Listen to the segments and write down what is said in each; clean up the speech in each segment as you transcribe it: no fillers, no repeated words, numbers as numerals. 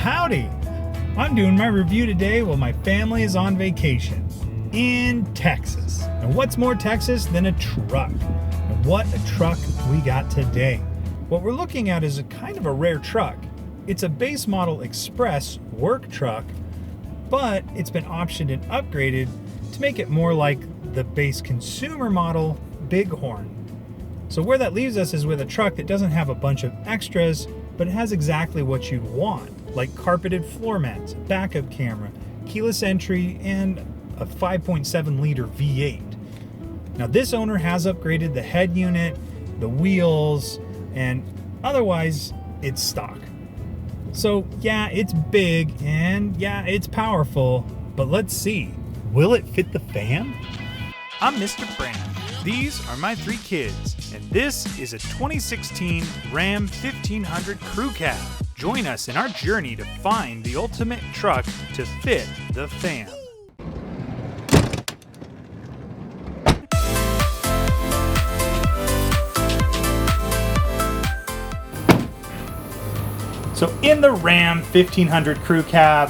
Howdy! I'm doing my review today while my family is on vacation in Texas. And what's more Texas than a truck? And what a truck we got today. What we're looking at is a kind of a rare truck. It's a base model express work truck, but it's been optioned and upgraded to make it more like the base consumer model Bighorn. So where that leaves us is with a truck that doesn't have a bunch of extras, but it has exactly what you'd want, like carpeted floor mats, backup camera, keyless entry, and a 5.7 liter V8. Now this owner has upgraded the head unit, the wheels, and otherwise it's stock. So yeah, it's big and yeah, it's powerful, but let's see, will it fit the fam? I'm Mr. Brand. These are my three kids, and this is a 2016 Ram 1500 Crew Cab. Join us in our journey to find the ultimate truck to fit the fam. So in the Ram 1500 Crew Cab,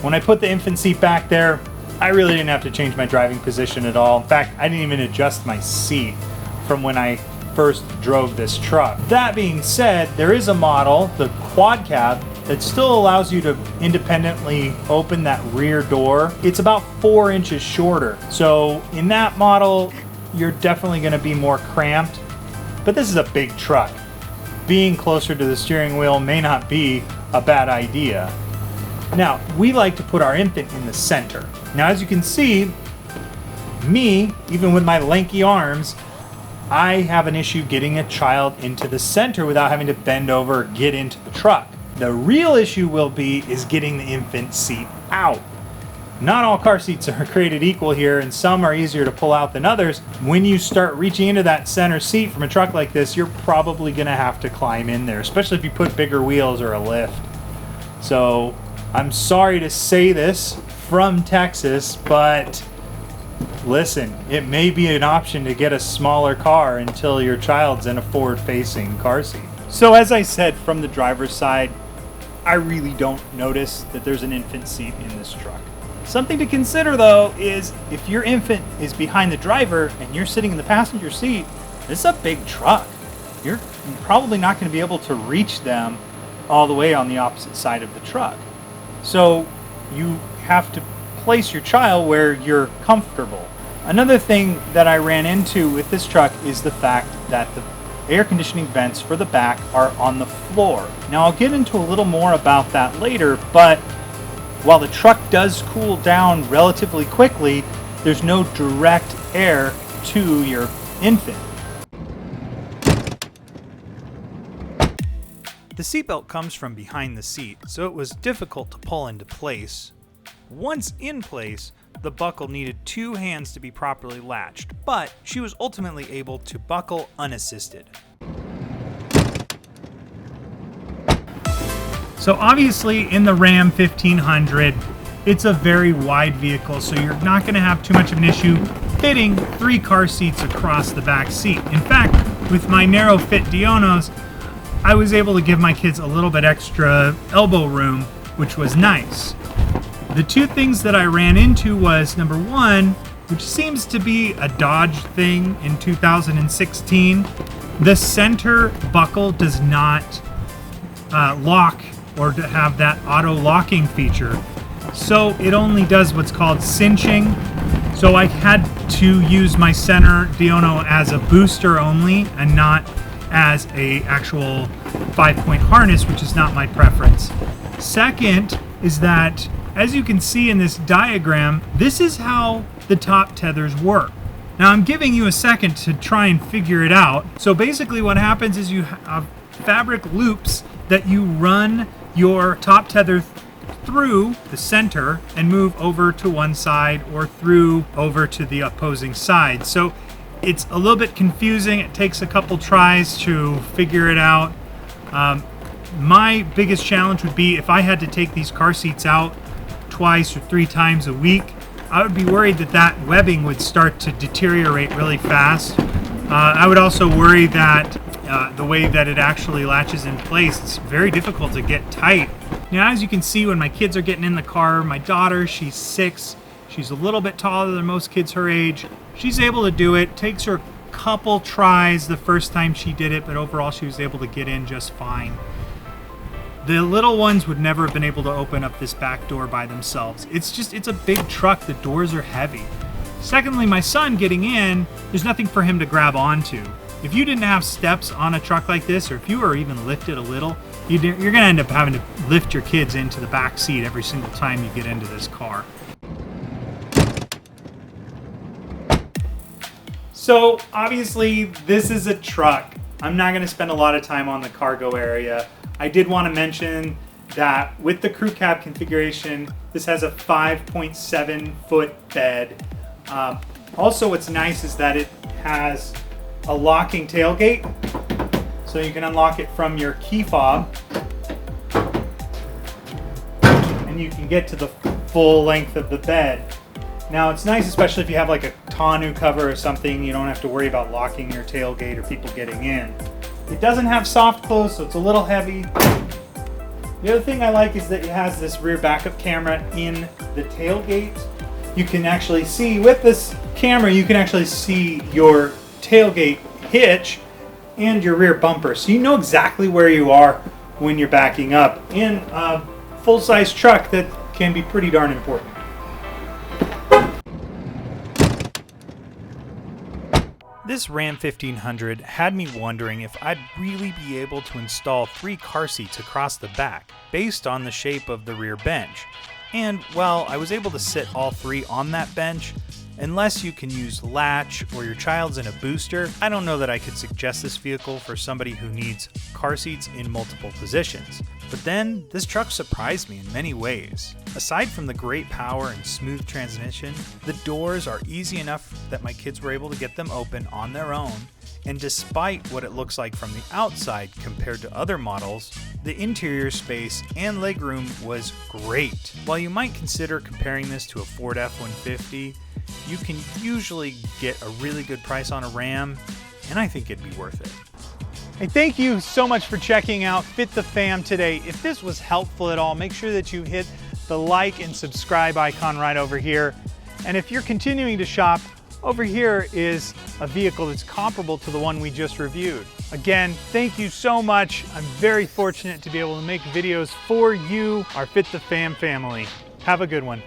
when I put the infant seat back there, I really didn't have to change my driving position at all. In fact, I didn't even adjust my seat from when I first drove this truck. That being said, there is a model, the Quad Cab, that still allows you to independently open that rear door. It's about 4 inches shorter. So in that model, you're definitely gonna be more cramped, but this is a big truck. Being closer to the steering wheel may not be a bad idea. Now, we like to put our infant in the center. Now, as you can see, me, even with my lanky arms, I have an issue getting a child into the center without having to bend over or get into the truck. The real issue is getting the infant seat out. Not all car seats are created equal here, and some are easier to pull out than others. When you start reaching into that center seat from a truck like this, you're probably gonna have to climb in there, especially if you put bigger wheels or a lift. So, I'm sorry to say this from Texas, but listen, it may be an option to get a smaller car until your child's in a forward-facing car seat. So as I said, from the driver's side, I really don't notice that there's an infant seat in this truck. Something to consider though is if your infant is behind the driver and you're sitting in the passenger seat, this is a big truck. You're probably not going to be able to reach them all the way on the opposite side of the truck. So you have to place your child where you're comfortable. Another thing that I ran into with this truck is the fact that the air conditioning vents for the back are on the floor. Now I'll get into a little more about that later, but while the truck does cool down relatively quickly, there's no direct air to your infant. The seatbelt comes from behind the seat, so it was difficult to pull into place. Once in place, the buckle needed 2 hands to be properly latched, but she was ultimately able to buckle unassisted. So obviously in the Ram 1500, it's a very wide vehicle, so you're not going to have too much of an issue fitting 3 car seats across the back seat. In fact, with my narrow fit Dionos, I was able to give my kids a little bit extra elbow room, which was nice. The 2 things that I ran into was, number 1, which seems to be a Dodge thing in 2016, the center buckle does not lock or to have that auto locking feature. So it only does what's called cinching. So I had to use my center Diono as a booster only and not as a actual 5-point harness, which is not my preference. Second is that, as you can see in this diagram, this is how the top tethers work. Now I'm giving you a second to try and figure it out. So basically what happens is you have fabric loops that you run your top tether through the center and move over to one side or through over to the opposing side. So it's a little bit confusing. It takes a couple tries to figure it out. My biggest challenge would be if I had to take these car seats out twice or 3 times a week, I would be worried that that webbing would start to deteriorate really fast. I would also worry that the way that it actually latches in place, it's very difficult to get tight Now, as you can see, when my kids are getting in the car, my daughter, she's 6. She's a little bit taller than most kids her age. She's able to do it. Takes her a couple tries the first time she did it, but overall she was able to get in just fine. The little ones would never have been able to open up this back door by themselves. It's a big truck. The doors are heavy. Secondly, my son getting in, there's nothing for him to grab onto. If you didn't have steps on a truck like this, or if you were even lifted a little, you're going to end up having to lift your kids into the back seat every single time you get into this car. So obviously this is a truck. I'm not going to spend a lot of time on the cargo area. I did want to mention that with the crew cab configuration, this has a 5.7 foot bed. Also, what's nice is that it has a locking tailgate, so you can unlock it from your key fob, and you can get to the full length of the bed. Now, it's nice, especially if you have like a tonneau cover or something, you don't have to worry about locking your tailgate or people getting in. It doesn't have soft close, so it's a little heavy. The other thing I like is that it has this rear backup camera in the tailgate. You can actually see, with this camera, you can actually see your tailgate hitch and your rear bumper. So you know exactly where you are when you're backing up. In a full-size truck, that can be pretty darn important. This Ram 1500 had me wondering if I'd really be able to install 3 car seats across the back based on the shape of the rear bench. And, well, I was able to sit all 3 on that bench. Unless you can use latch or your child's in a booster, I don't know that I could suggest this vehicle for somebody who needs car seats in multiple positions. But then, this truck surprised me in many ways. Aside from the great power and smooth transmission, the doors are easy enough that my kids were able to get them open on their own, and despite what it looks like from the outside compared to other models, the interior space and legroom was great. While you might consider comparing this to a Ford F-150, you can usually get a really good price on a Ram, and I think it'd be worth it. Hey, thank you so much for checking out Fit the Fam today. If this was helpful at all, make sure that you hit the like and subscribe icon right over here. And if you're continuing to shop, over here is a vehicle that's comparable to the one we just reviewed. Again, thank you so much. I'm very fortunate to be able to make videos for you, our Fit the Fam family. Have a good one.